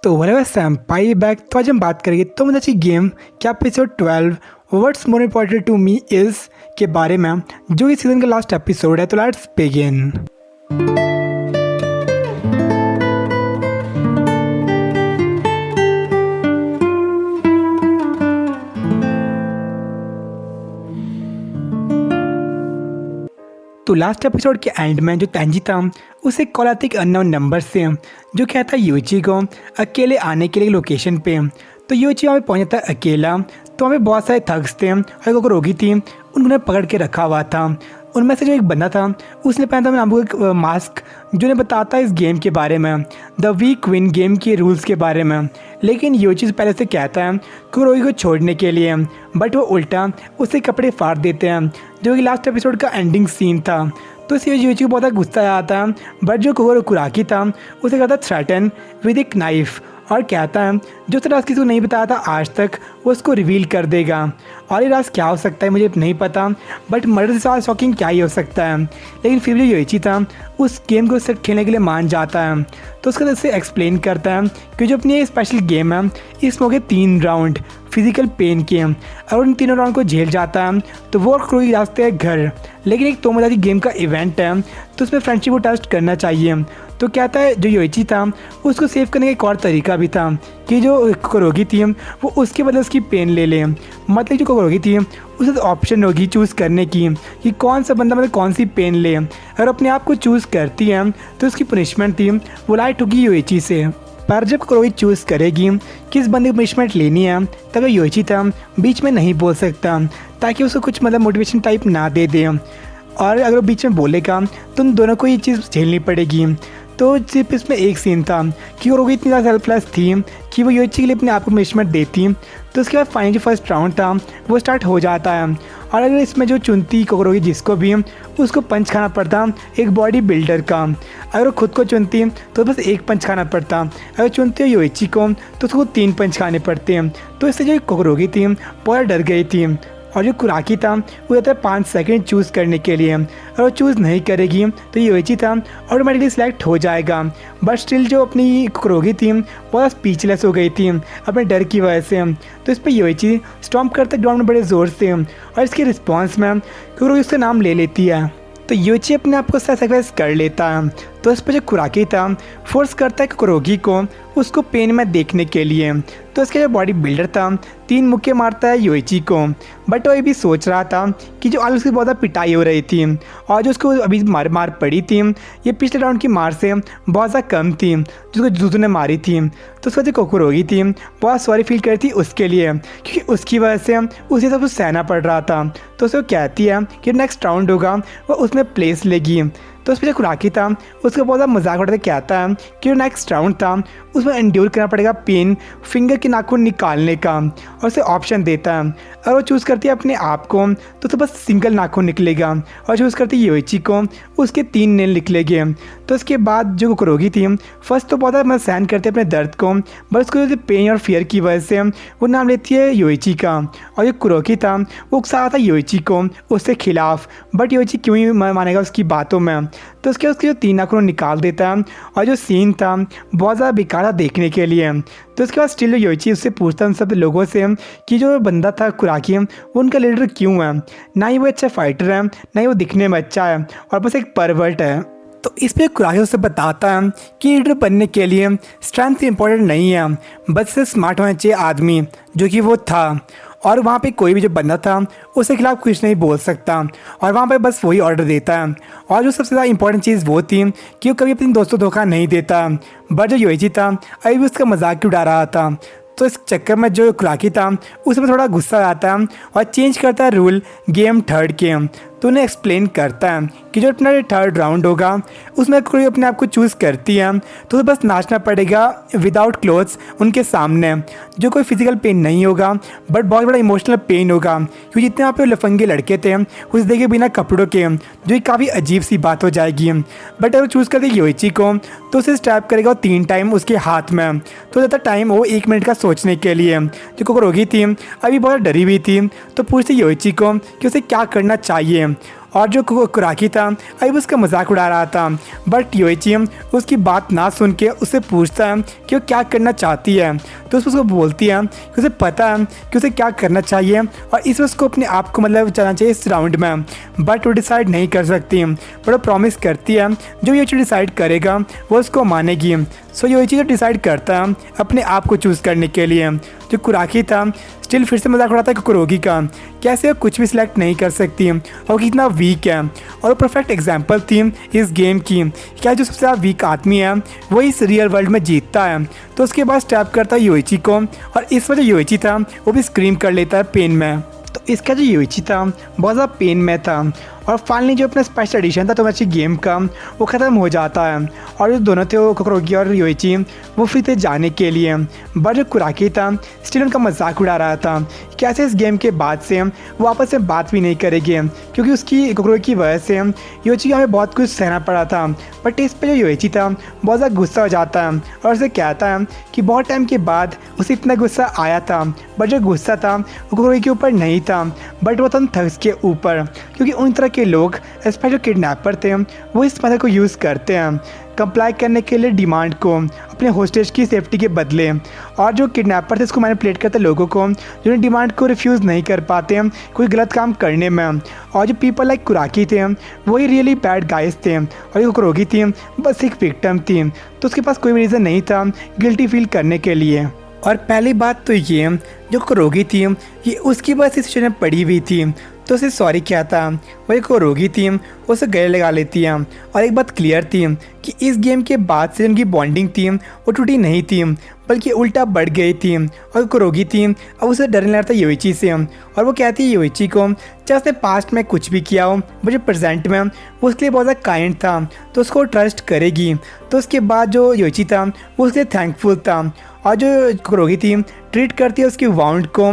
तो welcome सैम्पाई back. तो आज हम बात करेंगे तो मुझे अच्छी गेम क्या episode 12 what's more important to me is के बारे में, जो इस सीज़न का लास्ट एपिसोड है। तो लेट्स बिगिन। तो लास्ट एपिसोड के एंड में जो तेंजी था उसे कॉल आती एक अननोन नंबर से, जो कहता है यूची को अकेले आने के लिए लोकेशन पे। तो यूची वहाँ पे पहुँच जाता है अकेला। तो वहाँ पे बहुत सारे थग्स थे और एक रोगी थी, उन्होंने पकड़ के रखा हुआ था। उनमें से जो एक बंदा था उसने पहना था नाम एक मास्क, जो ने बताता है इस गेम के बारे में, द वी क्वीन गेम के रूल्स के बारे में। लेकिन यूची से पहले से कहता है कुरोगी को छोड़ने के लिए, बट वो उल्टा उसे कपड़े फाड़ देते हैं, जो कि लास्ट एपिसोड का एंडिंग सीन था। तो इस यूची को बहुत गुस्सा आता है, बट जो कुराकी था उसे करता थ्रेटन विद एक नाइफ और कहता है जो राज किसी को नहीं बताया था आज तक वो उसको रिवील कर देगा। और ये राज क्या हो सकता है मुझे नहीं पता, बट मर्डर से ज़्यादा शॉकिंग क्या ही हो सकता है। लेकिन फिर भी जो यूची था उस गेम को खेलने के लिए मान जाता है। तो उसके से एक्सप्लेन करता है कि जो अपनी ये स्पेशल गेम है इसमें के 3 राउंड फिजिकल पेन के, और उन तीनों राउंड को झेल जाता है तो वो कोई रास्ते है घर। लेकिन एक तोमोदाची गेम का इवेंट है तो उसमें फ्रेंडशिप को टेस्ट करना चाहिए। तो कहता है जो योइची था उसको सेव करने का एक और तरीका भी था कि जो कुरोगी थी वो उसके बदले उसकी पेन ले ले। मतलब जो कुरोगी थी उसे तो ऑप्शन होगी चूज़ करने की कि कौन सा बंदा मतलब कौन सी पेन ले। अगर अपने आप को चूज़ करती है तो उसकी पनिशमेंट थी वो लाइट होगी योइची से। पर जब कुरोगी चूज़ करेगी किस बंदे की पनिशमेंट लेनी है तब योइची था बीच में नहीं बोल सकता, ताकि उसको कुछ मतलब मोटिवेशन टाइप ना दे दे। और अगर वो बीच में बोलेगा तो उन दोनों को ये चीज़ झेलनी पड़ेगी। तो सिर्फ इसमें एक सीन था कि वो इतनी ज़्यादा हेल्पलेस थी कि वो योइची के लिए अपने आप को पनिशमेंट देती। तो उसके बाद फाइनली फर्स्ट राउंड था वो स्टार्ट हो जाता है। और अगर इसमें जो चुनती कुरोगी जिसको भी उसको पंच खाना पड़ता एक बॉडी बिल्डर का। अगर वो खुद को चुनती तो बस 1 पंच खाना पड़ता, अगर चुनती है योइची को तो उसको 3 पंच खाने पड़ते हैं। तो इससे जो कुरोगी थी बहुत डर गई थी। और जो कुराकी था वो रहता है 5 सेकंड चूज़ करने के लिए, अगर वो चूज़ नहीं करेगी तो योइची था ऑटोमेटिकली सिलेक्ट हो जाएगा। बट स्टिल जो अपनी कुरोगी थी बहुत स्पीचलेस हो गई थी अपने डर की वजह से। तो इस पर योइची स्टॉम्प करते ग्राउंड में बड़े ज़ोर से, और इसके रिस्पॉन्स में कुरोगी उसका नाम ले लेती है। तो योइची अपने आप को सेक्रीफाइस कर लेता है। तो इस पर जो कुराकी था फोर्स करता है कुरोगी को उसको पेन में देखने के लिए। तो इसका जो बॉडी बिल्डर था 3 मुक्के मारता है योइची को। बट वो ये भी सोच रहा था कि जो आज उसकी बहुत ज़्यादा पिटाई हो रही थी और जो उसको अभी मार पड़ी थी ये पिछले राउंड की मार से बहुत ज़्यादा कम थी जिसको जुजू ने मारी थी। तो उसका जो कुरोगी थी बहुत सॉरी फील कर थी उसके लिए, क्योंकि उसकी वजह से उसे सब कुछ सहना पड़ रहा था। तो उसे वो कहती है कि नेक्स्ट राउंड होगा वो उसमें प्लेस लेगी। तो उस पर जो कुराकी था उसका बहुत ज़्यादा मजाक उड़ाते कहता है कि जो नेक्स्ट राउंड था उसमें एंड्योर करना पड़ेगा पेन फिंगर के नाखून निकालने का, और उसे ऑप्शन देता है। अगर वो चूज़ करती है अपने आप को तो उसे बस सिंगल नाखून निकलेगा, और चूज़ करती है योइची को उसके 3 नेल निकलेंगे। तो उसके बाद जो कुरोगी थी फर्स्ट तो बहुत ज़्यादा सहन करती है अपने दर्द को, बट उसको पेन और फियर की वजह से वो नाम लेती है योइची का। और जो कुरोगी था वो उकसा था योइची को उससे खिलाफ, बट योइची क्यों ही मानेगा उसकी बातों में। तो उसके जो 3 नाखून निकाल देता है, और जो सीन था बहुत ज़्यादा बेकार था देखने के लिए। तो उसके बाद स्टिल योइची उससे पूछता है उन सब लोगों से कि जो बंदा था कुराकी वो उनका लीडर क्यों है, ना ही वो अच्छा फाइटर है ना ही वो दिखने में अच्छा है और बस एक परवर्ट है। तो इस पर कुराकी उससे बताता है कि लीडर बनने के लिए स्ट्रेंथ इंपॉर्टेंट नहीं है, बस से स्मार्ट होना चाहिए आदमी, जो कि वो था। और वहाँ पे कोई भी जो बंदा था उसके खिलाफ कुछ नहीं बोल सकता, और वहाँ पे बस वही ऑर्डर देता है। और जो सबसे ज़्यादा इंपॉर्टेंट चीज़ वो थी कि वो कभी अपने दोस्तों धोखा नहीं देता। बट जो योइची था अभी भी उसका मजाक क्यों उड़ा रहा था। तो इस चक्कर में जो कुराकी था उसमें थोड़ा गुस्सा आता है और चेंज करता है रूल गेम 3rd के। तो उन्हें एक्सप्लेन करता है कि जो अपना 3rd राउंड होगा उसमें कोई अपने आप को चूज़ करती है तो बस नाचना पड़ेगा विदाउट क्लोथ्स उनके सामने, जो कोई फिजिकल पेन नहीं होगा बट बहुत बड़ा इमोशनल पेन होगा, क्योंकि जितने वहाँ पे लफंगे लड़के थे उसे देखे बिना कपड़ों के, जो कि काफ़ी अजीब सी बात हो जाएगी। बट अगर चूज़ करते योइची को तो उसे स्टैप करेगा 3 टाइम उसके हाथ में। तो ज़्यादा टाइम हो 1 मिनट का सोचने के लिए। जो कुरोगी थी अभी बहुत डरी हुई थी तो पूछती योइची को कि उसे क्या करना चाहिए, और जो कुराकी था अभी उसका मजाक उड़ा रहा था। बट योइची उसकी बात ना सुन के उससे पूछता है कि वो क्या करना चाहती है। तो उसको बोलती है कि उसे पता है कि उसे क्या करना चाहिए और इसमें उसको अपने आप को मतलब चलना चाहिए इस राउंड में, बट वो डिसाइड नहीं कर सकती। बट वो प्रॉमिस करती है जो योइची डिसाइड करेगा वो उसको मानेगी। सो योइची डिसाइड करता है अपने आप को चूज़ करने के लिए। जो कुराकी था स्टिल फिर से मजाक उड़ाता है कुरोगी का, कैसे वो कुछ भी सिलेक्ट नहीं कर सकती और वो कितना वीक है। और वो परफेक्ट एग्जांपल थी इस गेम की, क्या जो सबसे ज़्यादा वीक आदमी है वो इस रियल वर्ल्ड में जीतता है। तो उसके बाद स्टैप करता है योइची को और इस वजह योइची था वो भी स्क्रीम कर लेता है पेन में। तो इसका जो योइची था बहुत ज़्यादा पेन में था और फाइनली जो अपना स्पेशल एडिशन था तो अच्छी गेम का वो ख़त्म हो जाता है। और जो दोनों थे वो कुरोगी और योइची वो फ्री थे जाने के लिए। बट जो कुराकी था स्टिल उनका मजाक उड़ा रहा था, कैसे इस गेम के बाद से वो आपस में बात भी नहीं करेंगे क्योंकि उसकी कुरोगी की वजह से योइची को हमें बहुत कुछ सहना पड़ा था। बट इस पर जो योइची था बहुत ज़्यादा गुस्सा हो जाता है और उसे कहता है कि बहुत टाइम के बाद उसे इतना गुस्सा आया था, बट जो गुस्सा था वो कुरोगी के ऊपर नहीं था बट वो था थग्स के ऊपर, क्योंकि उन तरह के लोग स्पेशल जो किडनैपर थे वो इस मेथड को यूज़ करते हैं कंप्लाई करने के लिए डिमांड को अपने होस्टेज की सेफ्टी के बदले। और जो किडनैपर थे इसको मैनिपुलेट करते लोगों को जो डिमांड को रिफ्यूज़ नहीं कर पाते कोई गलत काम करने में। और जो पीपल लाइक कुराकी थे वही रियली बैड गाइस थे और जो कुरोगी थी बस एक विक्टिम थी, तो उसके पास कोई भी रीज़न नहीं था गिल्टी फील करने के लिए। और पहली बात तो ये जो कुरोगी थी ये उसकी बस इस सिचुएशन में पड़ी हुई थी तो उसे सॉरी क्या था, वही कुरोगी थी उसे गले लगा लेती है। और एक बात क्लियर थी कि इस गेम के बाद से उनकी बॉन्डिंग थी वो टूटी नहीं थी बल्कि उल्टा बढ़ गई थी। और कुरोगी थी अब उसे डरने लगता है योइची से और वो कहती है योइची को चाहे उसने पास्ट में कुछ भी किया हो मुझे प्रेजेंट में वो उसके लिए बहुत ज़्यादा काइंड था तो उसको ट्रस्ट करेगी। तो उसके बाद जो योइची था वो उसके लिए थैंकफुल था और जो कुरोगी थी ट्रीट करती है उसकी वाउंड को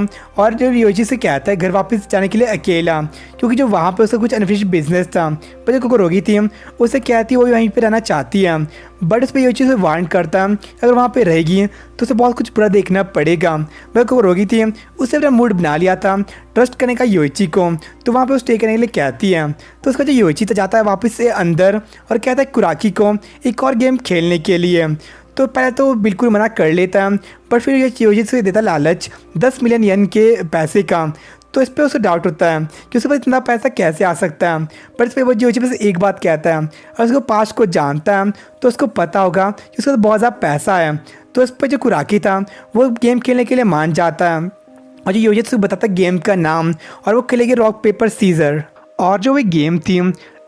और जो योइची से कहता है घर वापस जाने के लिए अकेला, क्योंकि जो वहाँ पे उसका कुछ अनफिनिश्ड बिजनेस था। पर जो कुरोगी थी उसे कहती है वो वहीं पे रहना चाहती है, बट उस पर योइची से वार्न करता है अगर वहाँ पे रहेगी तो उसे बहुत कुछ बुरा देखना पड़ेगा। वह कुरोगी थी उससे अपना मूड बना लिया था ट्रस्ट करने का योइची को, तो वहाँ पे वो स्टे करने के लिए कहती है। तो उसका जो योइची था जाता है वापस से अंदर और कहता है कुराकी को एक और गेम खेलने के लिए। तो पहले तो वो बिल्कुल मना कर लेता है बट फिर ये योइची से देता लालच 10 मिलियन येन के पैसे का। तो इस पर उसे डाउट होता है कि उसके पास इतना पैसा कैसे आ सकता है। पर इस पर वो योइची बस एक बात कहता है और उसको पास्ट को जानता है तो उसको पता होगा कि उसका बहुत ज़्यादा पैसा है। तो इस पर जो कुराकी था वो गेम खेलने के लिए मान जाता है और जो योइची उसको बताता है गेम का नाम और वो खेलेगी रॉक पेपर सीजर। और जो वो गेम थी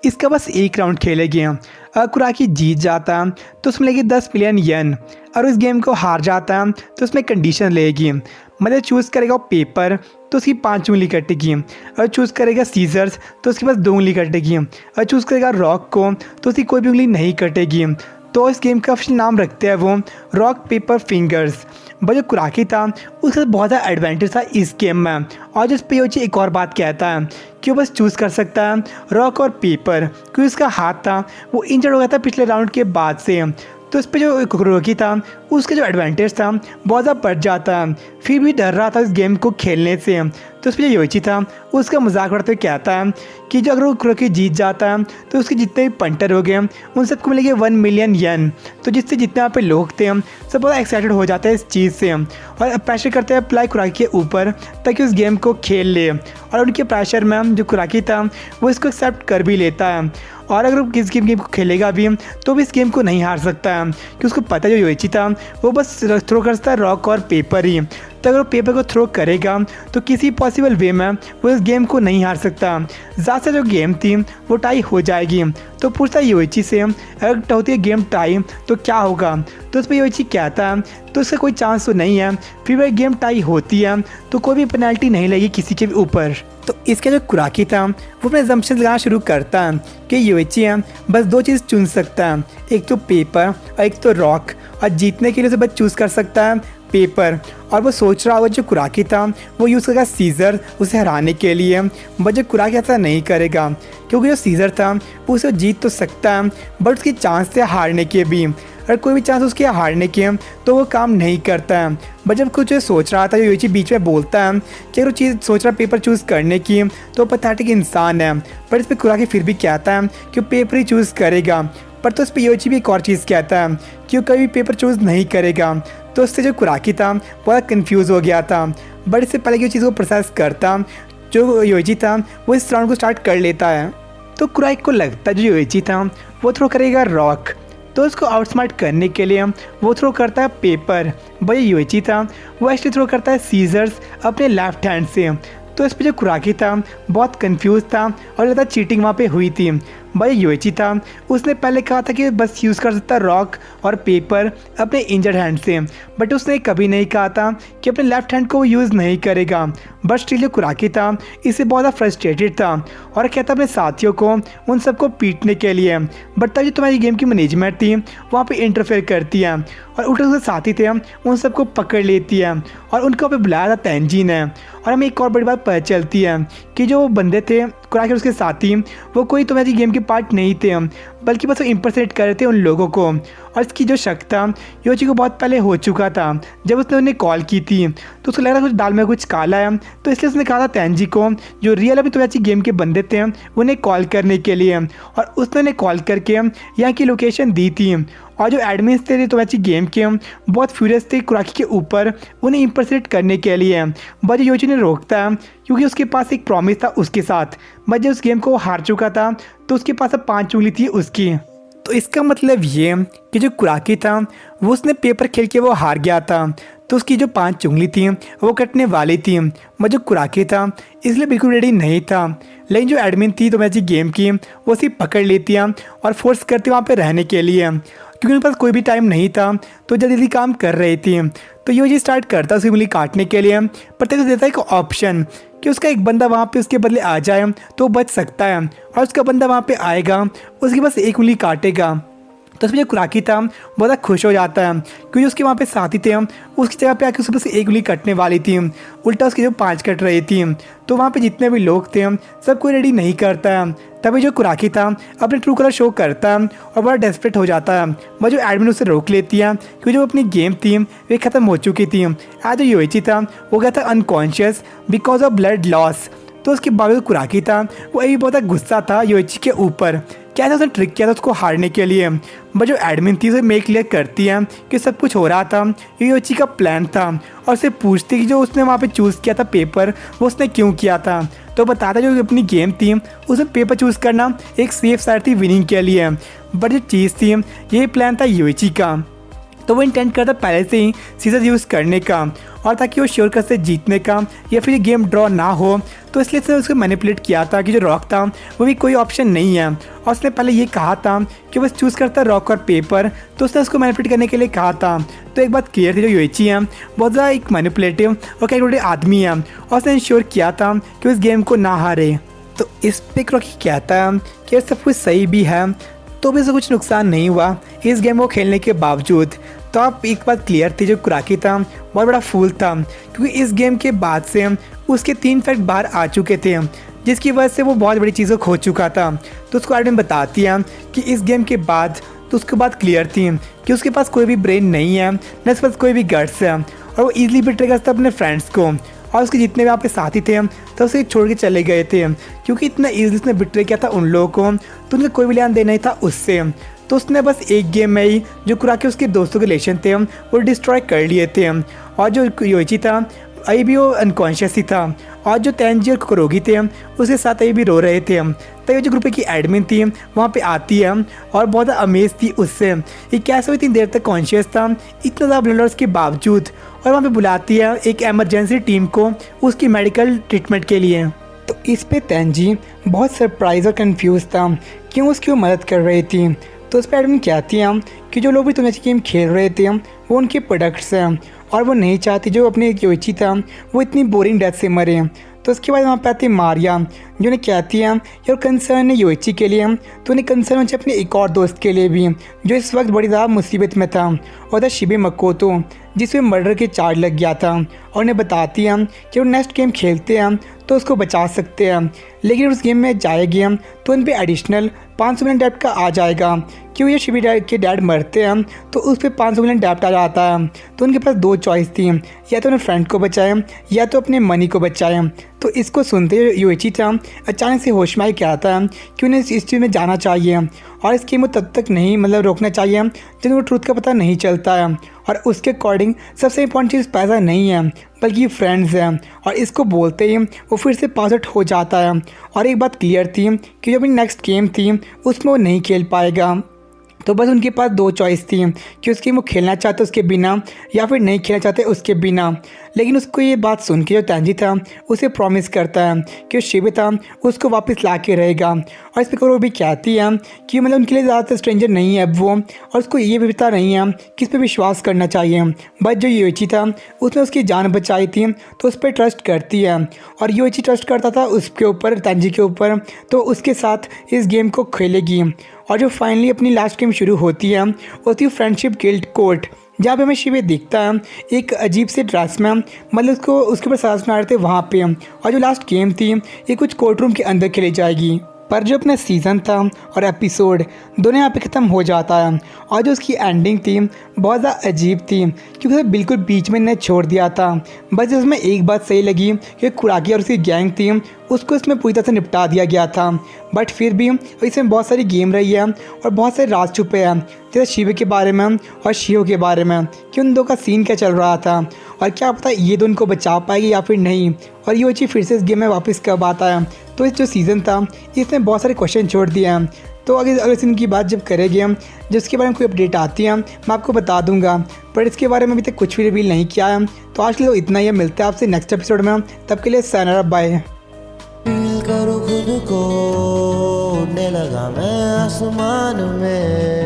इसका बस एक राउंड खेलेगी। अगर कुराकी जीत जाता तो उसमें लेगी 10 मिलियन येन और उस गेम को हार जाता तो उसमें कंडीशन लेगी, मतलब चूज़ करेगा पेपर तो उसकी 5 उंगली कटेगी, और चूज़ करेगा सीजर्स तो उसके पास 2 उंगली कटेगी, और चूज़ करेगा रॉक को तो उसकी कोई भी उंगली नहीं कटेगी। तो इस गेम का ऑफिशियल नाम रखते हैं वो रॉक पेपर फिंगर्स। बट जो कुराकी था उसका बहुत ज़्यादा एडवांटेज था इस गेम में। और जिस पे योइची एक और बात कहता है कि वो बस चूज़ कर सकता है रॉक और पेपर, क्योंकि उसका हाथ था वो इंजर्ड हो गया था पिछले राउंड के बाद से। तो इस पर जो कुरोगी था उसका जो एडवांटेज था बहुत ज़्यादा बढ़ जाता, फिर भी डर रहा था इस गेम को खेलने से। तो उस पर जो योइची था उसका मजाक उड़ाते हुए कहता है कि जो अगर वो कुरोगी जीत जाता है तो उसके जितने भी पंटर हो गए उन सबको मिलेंगे 1 मिलियन येन। तो जिससे जितने यहाँ पे लोग थे सब बहुत एक्साइटेड हो जाते हैं इस चीज़ से और प्रेशर करते हैं अप्लाई कुराकी के ऊपर ताकि उस गेम को खेल ले। और उनके प्रेशर में जो कुराकी था वो इसको एक्सेप्ट कर भी लेता है और अगर वो किस गेम को खेलेगा भी तो भी इस गेम को नहीं हार सकता है, क्योंकि उसको पता है जो योइची था वो बस थ्रो कर सकता है रॉक और पेपर ही। तो अगर वो पेपर को थ्रो करेगा तो किसी पॉसिबल वे में वो इस गेम को नहीं हार सकता। ज़्यादा जो गेम थी वो टाई हो जाएगी। तो पूछता है योइची से अगर होती है गेम टाई तो क्या होगा। तो उस पर योइची कहता है तो उसका कोई चांस तो नहीं है, फिर वह गेम टाई होती है तो कोई भी पेनल्टी नहीं लगेगी किसी के ऊपर। तो इसका जो कुराकी था वो अपने जम्पशन लगाना शुरू करता है कि योइची है बस 2 चीज़ चुन सकता है, एक तो पेपर और एक तो रॉक, और जीतने के लिए उसे बस चूज़ कर सकता है पेपर। और वो सोच रहा होगा जो कुराकी था वो यूज़ करेगा सीज़र उसे हराने के लिए, बट जो कुराकी ऐसा नहीं करेगा क्योंकि जो सीज़र था वो उसे जीत तो सकता है बट उसकी चांस थे हारने के भी। और कोई भी चांस उसके हारने के तो वो काम नहीं करता है। बट जब कुछ सोच रहा था योइची बीच में बोलता है कि अगर वो चीज़ सोच रहा है पेपर चूज़ करने की तो पैथेटिक इंसान है। पर इस पर कुराकी फिर भी कहता है कि वो पेपर ही चूज़ करेगा। पर तो उस पर योइची भी एक और चीज़ कहता है कि वो कभी पेपर चूज़ नहीं करेगा। तो उससे जो कुराकी था बहुत कंफ्यूज हो गया था। बट इससे पहले कि वो चीज़ को प्रोसेस करता, जो योइची था वो इस राउंड को स्टार्ट कर लेता है। तो कुराकी को लगता है जो योइची था वो थ्रो करेगा रॉक। तो उसको आउटस्मार्ट करने के लिए वो थ्रो करता है पेपर। भाई योइची था वो एक्चुअली थ्रो करता है सीजर्स अपने लेफ्ट हैंड से। तो इस पर जो कुराकी था बहुत कंफ्यूज था और लगता चीटिंग वहाँ पे हुई थी। भाई योइची था उसने पहले कहा था कि बस यूज़ कर सकता रॉक और पेपर अपने इंजर्ड हैंड से, बट उसने कभी नहीं कहा था कि अपने लेफ्ट हैंड को वो यूज़ नहीं करेगा। बट स्टिल जो कुराकी था इससे बहुत ज़्यादा फ्रस्ट्रेटेड था और कहता अपने साथियों को उन सबको पीटने के लिए। बट तब जो तुम्हारी गेम की मैनेजमेंट थी वहाँ पे इंटरफेयर करती है और उल्टे उसके साथी थे उन सबको पकड़ लेती है और उनको पे बुलाया था तेंजी ने। और हमें एक और बड़ी बात पता चलती है कि जो बंदे थे कुराकी उसके साथी वो कोई तुम्हारी गेम के पार्ट नहीं थे, बल्कि बस वो इम्पर्सनेट कर रहे थे उन लोगों को। और इसकी जो शक था योइची को बहुत पहले हो चुका था। जब उसने उन्हें कॉल की थी तो उसको लग रहा था कुछ दाल में कुछ काला है, तो इसलिए उसने कहा था तेंजी को जो रियल अभी तुम्हारी गेम के बंदे थे उन्हें कॉल करने के लिए। और उसने उन्हें कॉल करके यहाँ की लोकेशन दी थी। और जो एडमिन्स थे तुम्हारी गेम के बहुत फ्यूरियस थे कुराकी के ऊपर उन्हें इम्पर्सनेट करने के लिए। बट योइची ने रोकता है क्योंकि उसके पास एक प्रॉमिस था उसके साथ। बट जब उस गेम को वो हार चुका था तो उसके पास अब 5 उंगली थी उसकी। तो इसका मतलब ये कि जो कुराकी था वो उसने पेपर खेल के वो हार गया था, तो उसकी जो 5 उंगली थी वो कटने वाली थी। मगर जो कुराकी था इसलिए बिल्कुल रेडी नहीं था। लेकिन जो एडमिन थी तो मैची गेम की वो उसे पकड़ लेती है और फोर्स करती वहाँ पे रहने के लिए, क्योंकि उनके पास कोई भी टाइम नहीं था तो जल्दी जल्दी काम कर रही थी। तो ये चीज़ स्टार्ट करता उसकी उंगली काटने के लिए, पर तेरे को देता है एक ऑप्शन कि उसका एक बंदा वहाँ पे उसके बदले आ जाए तो बच सकता है, और उसका बंदा वहाँ पे आएगा उसकी बस एक उंगली काटेगा। तो उसमें जो कुराकी था बहुत ज़्यादा खुश हो जाता है क्योंकि उसके वहाँ पे साथी थे उसकी जगह पे आके उसके बस एक उंगली कटने वाली थी, उल्टा उसकी जो 5 कट रही थी। तो वहाँ पे जितने भी लोग थे सब कोई रेडी नहीं करता है। तभी जो कुराकी था अपने ट्रू कलर शो करता है और बड़ा डेस्परेट हो जाता है। वह जो एडमिन उसे रोक लेती है क्योंकि जो अपनी गेम थी वे ख़त्म हो चुकी थी। आज जो योइची था वो गया था unconscious because of blood loss. तो उसके बावजूद कुराकी था वो यही बहुत गुस्सा था योइची के ऊपर, क्या था उसने ट्रिक किया था उसको हारने के लिए। बट जो एडमिन थी उसे मेक क्लियर करती है कि सब कुछ हो रहा था ये योइची का प्लान था, और उसे पूछती कि जो उसने वहाँ पे चूज़ किया था पेपर वो उसने क्यों किया था। तो बताता जो अपनी गेम थी उसमें पेपर चूज़ करना एक सेफ साइड थी विनिंग के लिए। बट जो चीज़ थी यही प्लान था योइची का, तो वो इंटेंट करता पहले से ही सीजर यूज़ करने का, और ताकि वो श्योर कर से जीतने का या फिर ये गेम ड्रॉ ना हो। तो इसलिए उसने उसको मैनिपुलेट किया था कि जो रॉक था वो भी कोई ऑप्शन नहीं है, और उसने पहले ये कहा था कि बस चूज़ करता रॉक और पेपर। तो उसने उसको मैनिपुलेट करने के लिए कहा था। तो एक बात क्लियर थी जो योइची है बहुत ज़्यादा एक मैनिपुलेटिव और कैलकुलेटिव आदमी है, और उसने इंश्योर किया था कि उस गेम को ना हारे। तो इस पे रॉकी कहता है कि सब कुछ सही भी है तो भी उसे कुछ नुकसान नहीं हुआ इस गेम को खेलने के बावजूद। तो आप एक बात क्लियर थी जो कुराकी था बहुत बड़ा फूल था, क्योंकि इस गेम के बाद से उसके 3 फैक्ट बाहर आ चुके थे जिसकी वजह से वो बहुत बड़ी चीज़ों खो चुका था। तो उसको एडमिन बताती है कि इस गेम के बाद तो उसके बाद क्लियर थी कि उसके पास कोई भी ब्रेन नहीं है, न उसके पास कोई भी गट्स है, और वो ईजिली बिट्रे करता अपने फ्रेंड्स को, और उसके जितने भी वहाँ पे साथी थे तो उसे छोड़ के चले गए थे क्योंकि इतना ईजिली उसने बिट्रे किया था उन लोगों को, तो उनका कोई भी लेन देना नहीं था उससे। तो उसने बस एक गेम में ही जो कुराकी उसके दोस्तों के रिलेशन थे वो डिस्ट्रॉय कर लिए थे, और जो योइची था अभी भी वो अनकॉन्शियस ही था, और जो तेंजी और कुरोगी थे उसके साथ अभी भी रो रहे थे। तभी जो ग्रुप की एडमिन थी वहाँ पे आती है और बहुत अमेज थी उससे ये कैसे वो इतनी देर तक कॉन्शियस था इतना ज़्यादा ब्लड लॉस के बावजूद, और वहाँ पे बुलाती है एक इमरजेंसी टीम को उसकी मेडिकल ट्रीटमेंट के लिए। तो इस पे तेंजी बहुत सरप्राइज और कंफ्यूज था क्यों उसकी वो मदद कर रही थी। तो उस पर एडमिन कहती है कि जो लोग भी तुम्हें गेम खेल रहे थे वो उनके प्रोडक्ट्स हैं, और वो नहीं चाहती जो अपने योइची था वो इतनी बोरिंग डेथ से मरे। तो उसके बाद वहाँ पे आती है मारिया जो उन्हें कहती है यार कंसर्न है योइची के लिए तो उन्हें कंसर्न होना चाहिए अपने एक और दोस्त के लिए भी जो इस वक्त बड़ी ज़्यादा मुसीबत में था, और था शिबे मकोतो जिसमें मर्डर के चार्ज लग गया था। और उन्हें बताती है कि वो नेक्स्ट गेम खेलते हैं तो उसको बचा सकते हैं, लेकिन उस गेम में जाएगी तो उन पर एडिशनल 500 मिलियन डेप्ट का आ जाएगा। क्यों ये शिबी के डैड मरते हैं तो उस पर 500 मिलियन डेप्ट आ जाता है। तो उनके पास दो चॉइस थी, या तो अपने फ्रेंड को बचाएं या तो अपने मनी को बचाएं। तो इसको सुनते यूइची अचानक से होश में आई क्या आता है कि उन्हें इस चीज़ में जाना चाहिए और इस गेम को तब तक नहीं रोकना चाहिए जब उनको ट्रूथ का पता नहीं चलता है। और उसके अकॉर्डिंग सबसे इम्पोर्टेंट चीज़ पैसा नहीं है बल्कि फ्रेंड्स हैं। और इसको बोलते ही वो फिर से पास आउट हो जाता है। और एक बात क्लियर थी कि जो अपनी नेक्स्ट गेम थी उसमें वो नहीं खेल पाएगा। तो बस उनके पास दो चॉइस थी कि उसकी वो खेलना चाहते उसके बिना या फिर नहीं खेलना चाहते उसके बिना। लेकिन उसको ये बात सुन के जो तैंजी था उसे प्रॉमिस करता है कि शिबे था उसको वापस ला के रहेगा। और इस पर वो भी कहती है कि उनके लिए ज़्यादातर स्ट्रेंजर नहीं है अब वो, और उसको ये भी पता नहीं है कि इस पर विश्वास करना चाहिए। बट जो यूइची था उसने उसकी जान बचाई थी तो उस पर ट्रस्ट करती है। और यूइची ट्रस्ट करता था उसके ऊपर, तैंजी के ऊपर, तो उसके साथ इस गेम को खेलेगी। और जो फाइनली अपनी लास्ट गेम शुरू होती है होती है फ्रेंडशिप गिल्ड कोर्ट, जहाँ पे हमें शिबे दिखता है एक अजीब से ड्रेस में, उसको उसके ऊपर सास बना रहे थे वहाँ पे। और जो लास्ट गेम थी ये कुछ कोर्ट रूम के अंदर खेली जाएगी। पर जो अपना सीज़न था और एपिसोड दोनों यहाँ पे ख़त्म हो जाता है। और जो उसकी एंडिंग थी बहुत ज़्यादा अजीब थी क्योंकि उसे बिल्कुल बीच में इन्हें छोड़ दिया था। बस उसमें एक बात सही लगी कि कुराकी और उसकी गैंग थी उसको इसमें पूरी तरह से निपटा दिया गया था। बट फिर भी इसमें बहुत सारी गेम रही है और बहुत सारे राज छुपे हैं, जैसे शिवे के बारे में और शिहो के बारे में कि उन दो का सीन क्या चल रहा था और क्या पता ये दोनों को बचा पाएगी या फिर नहीं, और ये चीज़ फिर से इस गेम में वापस कब आता है। तो इस जो सीज़न था इसने बहुत सारे क्वेश्चन छोड़ दिए हैं। तो अगले सीज़न की बात जब करेंगे हम, जिसके बारे में कोई अपडेट आती है मैं आपको बता दूंगा, पर इसके बारे में अभी तक कुछ भी रिवील नहीं किया है। तो आज के लिए इतना ही, मिलते हैं आपसे नेक्स्ट एपिसोड में, तब के लिए सायनारा, बाय। फील करो खुद को, उड़ने लगा मैं आसमान में।